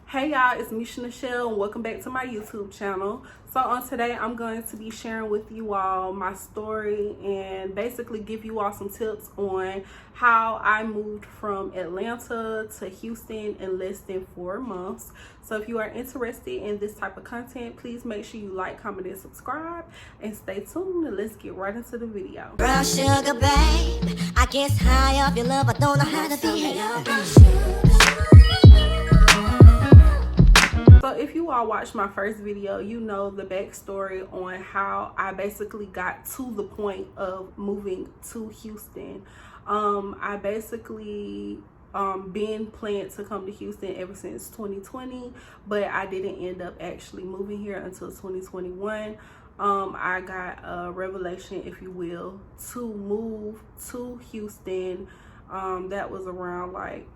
Hey y'all, it's Misha Nichelle and welcome back to my YouTube channel. So on today I'm going to be sharing with you all my story and basically give you all some tips on how I moved from Atlanta to Houston in less than 4 months. So if you are interested in this type of content, please make sure you like, comment, and subscribe, and stay tuned and let's get right into the video. Brown sugar, babe, I guess high off your love, I don't know how to behave. So if you all watched my first video, you know the backstory on how I basically got to the point of moving to Houston. I basically been planning to come to Houston ever since 2020, but I didn't end up actually moving here until 2021. I got a revelation, if you will, to move to Houston. That was around like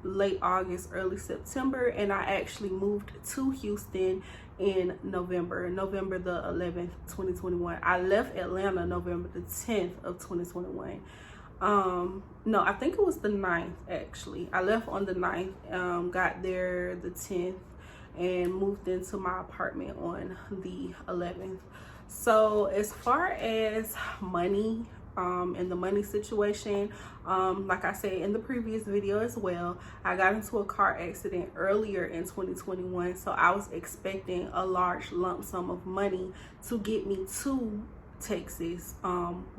late August, early September, and I actually moved to Houston in November the 11th, 2021. I left Atlanta November the 10th of 2021. No, I think it was the 9th actually. I left on the 9th, got there the 10th, and moved into my apartment on the 11th. So as far as money, and the money situation, like I said in the previous video as well, I got into a car accident earlier in 2021, so I was expecting a large lump sum of money to get me to Texas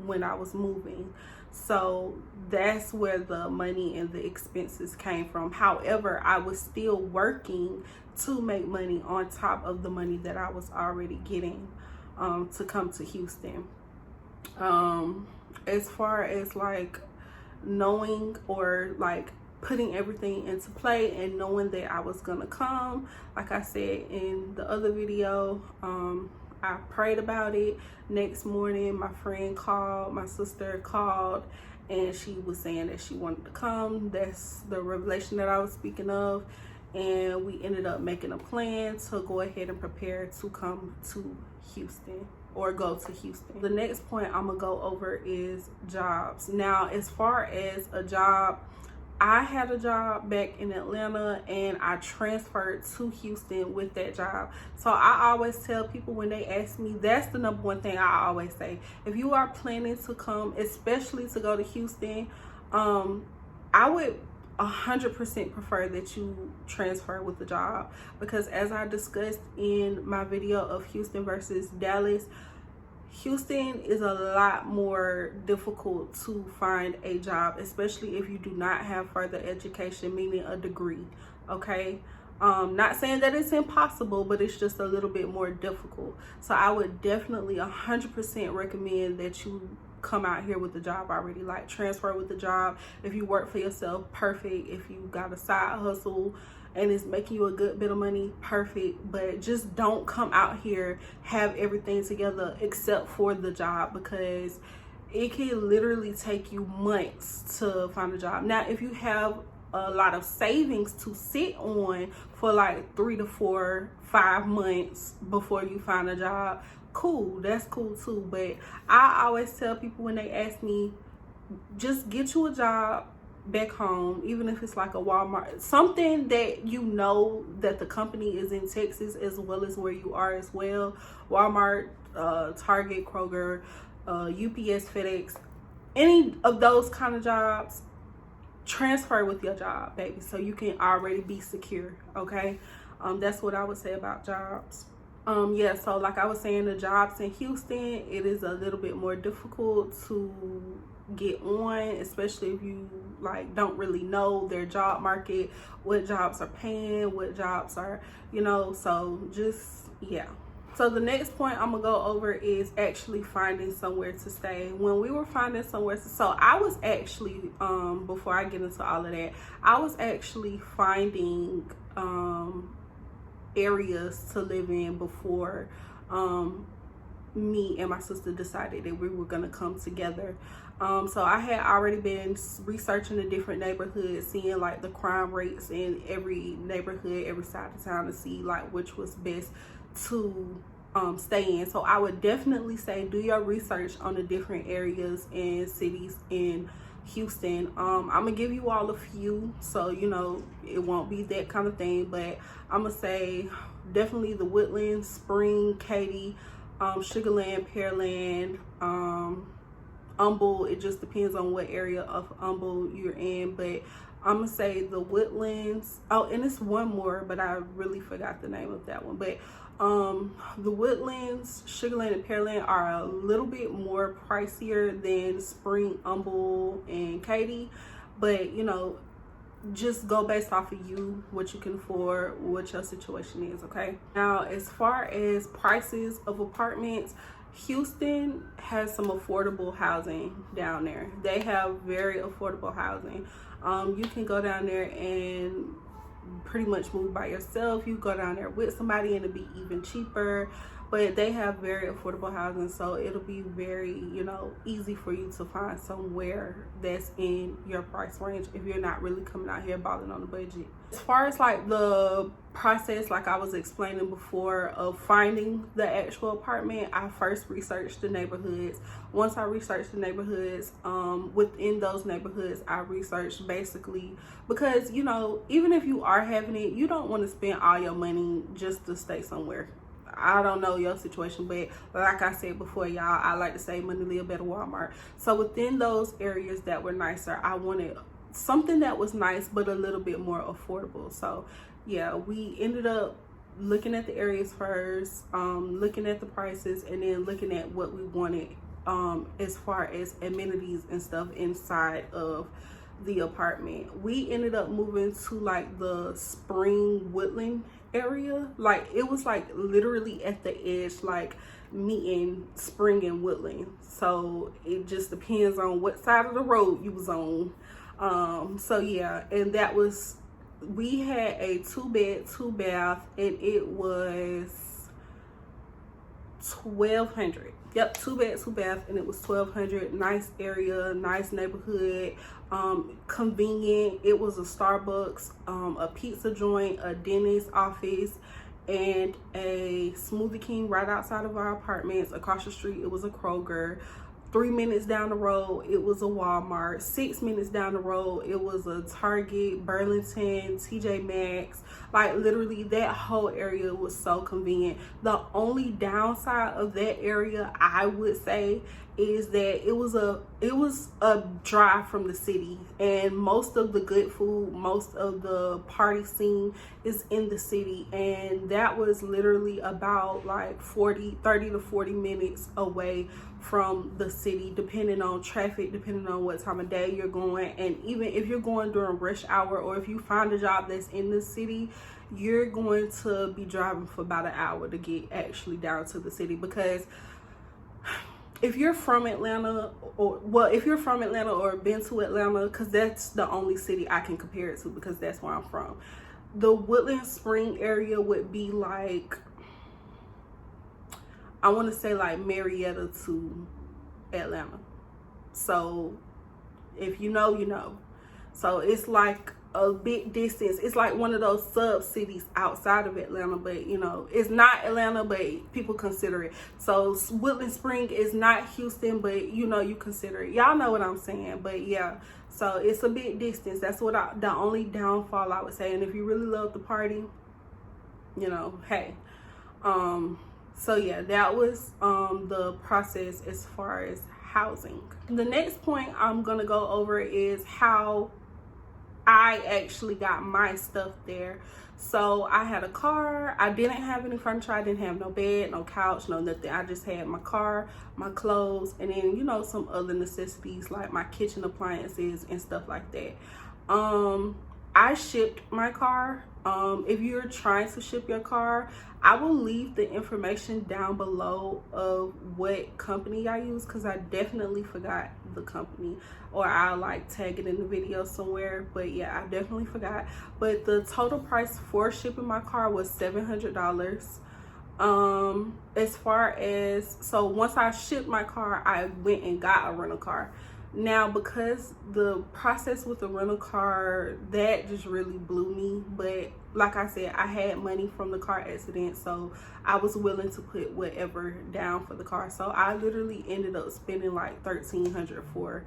when I was moving. So that's where the money and the expenses came from. However, I was still working to make money on top of the money that I was already getting to come to Houston. As far as like knowing or like putting everything into play and knowing that I was gonna come, like I said in the other video, I prayed about it. Next morning my sister called, and she was saying that she wanted to come. That's the revelation that I was speaking of, and we ended up making a plan to go ahead and prepare to come to Houston, or go to Houston. The next point I'm gonna go over is jobs. Now, as far as a job, I had a job back in Atlanta and I transferred to Houston with that job. So I always tell people when they ask me, that's the number one thing I always say. If you are planning to come, especially to go to Houston, I would 100% prefer that you transfer with the job, because as I discussed in my video of Houston versus Dallas, Houston is a lot more difficult to find a job, especially if you do not have further education, meaning a degree. Okay, not saying that it's impossible, but it's just a little bit more difficult. So I would definitely 100% recommend that you come out here with the job already, like transfer with the job. If you work for yourself, perfect. If you got a side hustle and it's making you a good bit of money, perfect. But just don't come out here have everything together except for the job, because it can literally take you months to find a job. Now, if you have a lot of savings to sit on for like 3 to 4, 5 months before you find a job, cool, that's cool too. But I always tell people when they ask me, just get you a job back home, even if it's like a Walmart, something that you know that the company is in Texas as well as where you are as well. Walmart, Target, Kroger, UPS, FedEx, any of those kind of jobs, transfer with your job, baby, so you can already be secure. Okay, that's what I would say about jobs. Yeah, so like I was saying, the jobs in Houston, it is a little bit more difficult to get on, especially if you like don't really know their job market, what jobs are paying, what jobs are, so just, yeah. So the next point I'm gonna go over is actually finding somewhere to stay. When we were finding somewhere so I was actually, before I get into all of that, I was actually finding areas to live in before me and my sister decided that we were gonna come together. So I had already been researching the different neighborhoods, seeing like the crime rates in every neighborhood, every side of town, to see like which was best to stay in. So I would definitely say do your research on the different areas and cities in Houston. I'm gonna give you all a few, so you know it won't be that kind of thing, but I'm gonna say definitely the Woodlands, Spring, Katy, Sugarland, Pearland, Humble. It just depends on what area of Humble you're in, but I'm gonna say the Woodlands. Oh, and it's one more, but I really forgot the name of that one. But the Woodlands, Sugarland, and Pearland are a little bit more pricier than Spring, Humble, and Katy. But you know, just go based off of you, what you can afford, what your situation is. Okay, now as far as prices of apartments, Houston has some affordable housing down there. They have very affordable housing. You can go down there and pretty much move by yourself. You go down there with somebody and it'll be even cheaper, but they have very affordable housing, so it'll be very, you know, easy for you to find somewhere that's in your price range if you're not really coming out here balling on the budget. As far as like the process, like I was explaining before, of finding the actual apartment, I first researched the neighborhoods. Once I researched the neighborhoods, within those neighborhoods I researched basically, because you know, even if you are having it, you don't want to spend all your money just to stay somewhere. I don't know your situation, but like I said before, y'all, I like to save money, live better, Walmart. So within those areas that were nicer, I wanted something that was nice but a little bit more affordable. So yeah, we ended up looking at the areas first, looking at the prices, and then looking at what we wanted as far as amenities and stuff inside of the apartment. We ended up moving to like the Spring Woodland area. Like it was like literally at the edge, like meeting Spring and Woodland, so it just depends on what side of the road you was on. So yeah, and that was, we had a 2-bed 2-bath and it was $1,200. Yep, 2-bed 2-bath and it was $1,200. Nice area, nice neighborhood, convenient. It was a Starbucks, a pizza joint, a dentist office, and a Smoothie King right outside of our apartments. Across the street it was a Kroger. 3 minutes down the road it was a Walmart. 6 minutes down the road it was a Target, Burlington, TJ Maxx. Like literally that whole area was so convenient. The only downside of that area, I would say, is that it was a drive from the city, and most of the good food, most of the party scene is in the city, and that was literally about like 30 to 40 minutes away from the city, depending on traffic, depending on what time of day you're going. And even if you're going during rush hour, or if you find a job that's in the city, you're going to be driving for about an hour to get actually down to the city. Because if you're from Atlanta, or if you're from Atlanta or been to Atlanta, because that's the only city I can compare it to, because that's where I'm from, the Woodland Spring area would be like, I want to say like Marietta to Atlanta. So if you know, you know. So it's like a big distance. It's like one of those sub cities outside of Atlanta, but you know, it's not Atlanta, but people consider it. So Woodland Spring is not Houston, but you know, you consider it. Y'all know what I'm saying. But yeah, so it's a big distance. That's what the only downfall I would say. And if you really love the party, you know, hey. So yeah, that was the process as far as housing. The next point I'm gonna go over is how I actually got my stuff there. So I had a car. I didn't have any furniture. I didn't have no bed, no couch, no nothing. I just had my car, my clothes, and then, you know, some other necessities like my kitchen appliances and stuff like that. I shipped my car. If you're trying to ship your car, I will leave the information down below of what company I use, because I definitely forgot the company, or I'll like tag it in the video somewhere. But yeah, I definitely forgot. But the total price for shipping my car was $700. As far as, so once I shipped my car, I went and got a rental car. Now, because the process with the rental car, that just really blew me. But like I said, I had money from the car accident, so I was willing to put whatever down for the car. So I literally ended up spending like $1,300 for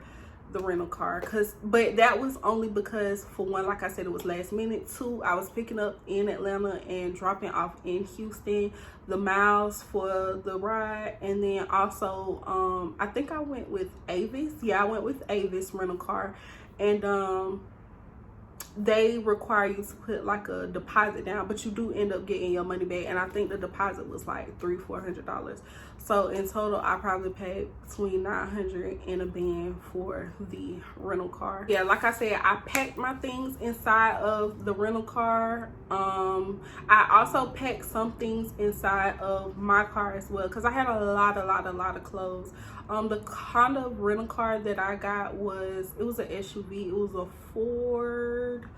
the rental car. But that was only because, for one, like I said, it was last minute. Two, I was picking up in Atlanta and dropping off in Houston, the miles for the ride. And then also I think I went with Avis. Yeah, I went with Avis rental car. And they require you to put like a deposit down, but you do end up getting your money back. And I think the deposit was like $300-400. So in total, I probably paid between $900 and a band for the rental car. Yeah, like I said, I packed my things inside of the rental car. I also packed some things inside of my car as well, because I had a lot of clothes. The kind of rental car that I got was an SUV. It was a Ford.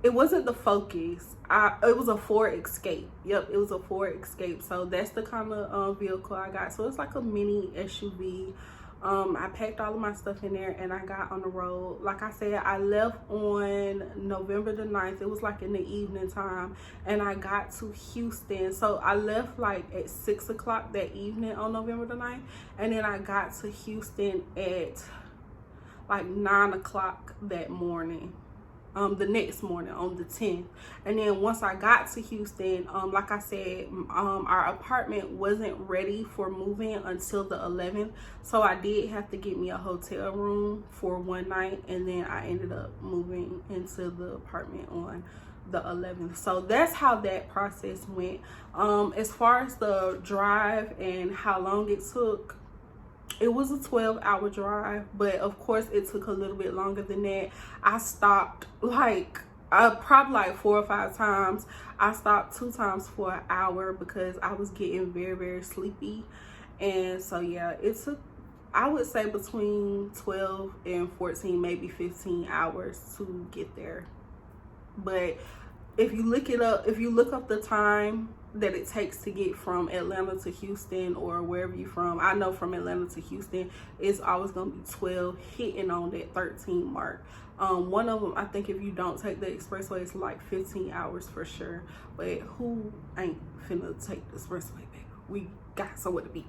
It wasn't the Focus. It was a Ford Escape. Yep, it was a Ford Escape. So that's the kind of vehicle I got. So it's like a mini SUV. I packed all of my stuff in there and I got on the road. Like I said, I left on November the 9th. It was like in the evening time, and I got to Houston. So I left like at 6 o'clock that evening on November the 9th, and then I got to Houston at like 9 o'clock that morning. The next morning on the 10th. And then once I got to Houston, like I said, our apartment wasn't ready for moving until the 11th, so I did have to get me a hotel room for one night, and then I ended up moving into the apartment on the 11th. So that's how that process went. As far as the drive and how long it took, it was a 12-hour drive, but of course it took a little bit longer than that. I stopped probably like 4 or 5 times. I stopped 2 times for an hour because I was getting very sleepy. And so yeah, it took, I would say, between 12 and 14, maybe 15 hours to get there. But if you look it up, if you look up the time that it takes to get from Atlanta to Houston, or wherever you're from, I know from Atlanta to Houston, it's always gonna be 12, hitting on that 13 mark. One of them, I think if you don't take the expressway, it's like 15 hours for sure. But who ain't finna take the expressway, baby? We got somewhere to be.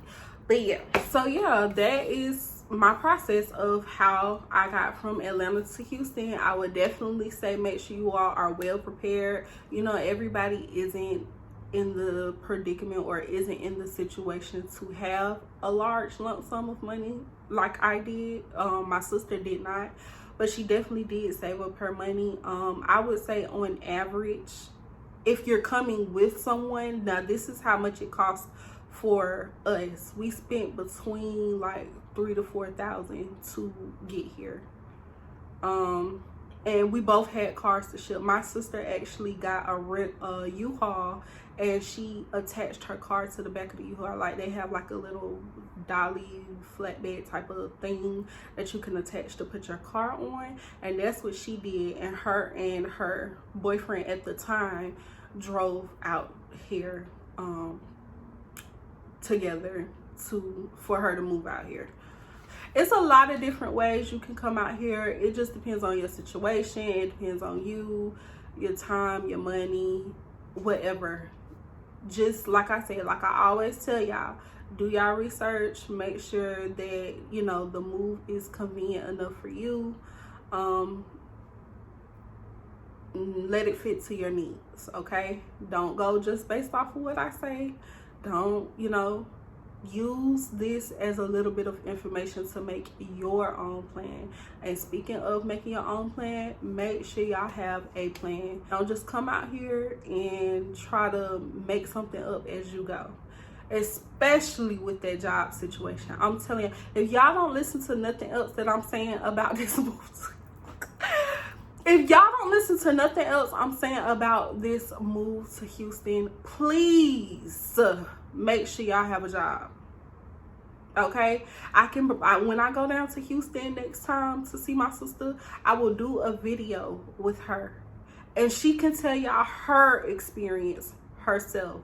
But yeah, so yeah, that is my process of how I got from Atlanta to Houston. I would definitely say make sure you all are well prepared. You know, everybody isn't in the predicament or isn't in the situation to have a large lump sum of money like I did. My sister did not, but she definitely did save up her money. I would say on average, if you're coming with someone, now this is how much it costs for us. We spent between like $3,000 to $4,000 to get here. And we both had cars to ship. My sister actually got a U-Haul, and she attached her car to the back of the U-Haul. Like, they have like a little dolly flatbed type of thing that you can attach to put your car on, and that's what she did. And her boyfriend at the time drove out here together for her to move out here. It's a lot of different ways you can come out here. It just depends on your situation. It depends on you, your time, your money, whatever. Just like I said, like I always tell y'all, do y'all research. Make sure that, you know, the move is convenient enough for you. Let it fit to your needs, okay? Don't go just based off of what I say. Don't, you know, use this as a little bit of information to make your own plan. And speaking of making your own plan, make sure y'all have a plan. Don't just come out here and try to make something up as you go, especially with that job situation. I'm telling you, if y'all don't listen to nothing else that I'm saying about this move, if y'all don't listen to nothing else I'm saying about this move to Houston, please make sure y'all have a job. Okay, when I go down to Houston next time to see my sister, I will do a video with her, and she can tell y'all her experience herself,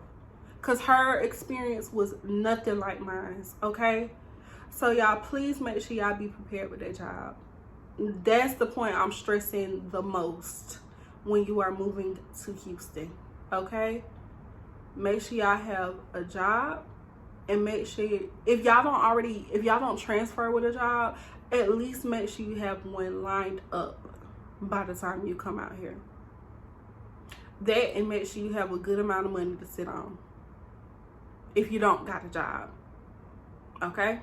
because her experience was nothing like mine. Okay, so y'all, please make sure y'all be prepared with that job. That's the point I'm stressing the most when you are moving to Houston. Okay, make sure y'all have a job, and make sure if y'all don't transfer with a job, at least make sure you have one lined up by the time you come out here. That, and make sure you have a good amount of money to sit on if you don't got a job. Okay?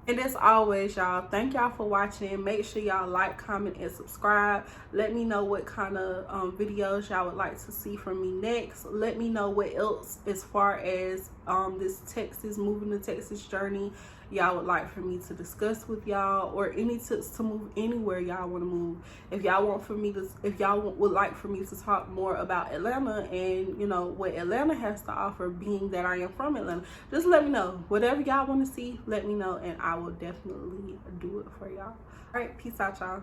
And as always, y'all, thank y'all for watching. Make sure y'all like, comment, and subscribe. Let me know what kind of videos y'all would like to see from me next. Let me know what else, as far as this moving to Texas journey, y'all would like for me to discuss with y'all, or any tips to move anywhere y'all want to move. If y'all would like for me to talk more about Atlanta and, you know, what Atlanta has to offer, being that I am from Atlanta, just let me know. Whatever y'all want to see, let me know, and I will definitely do it for y'all. All right, peace out, y'all.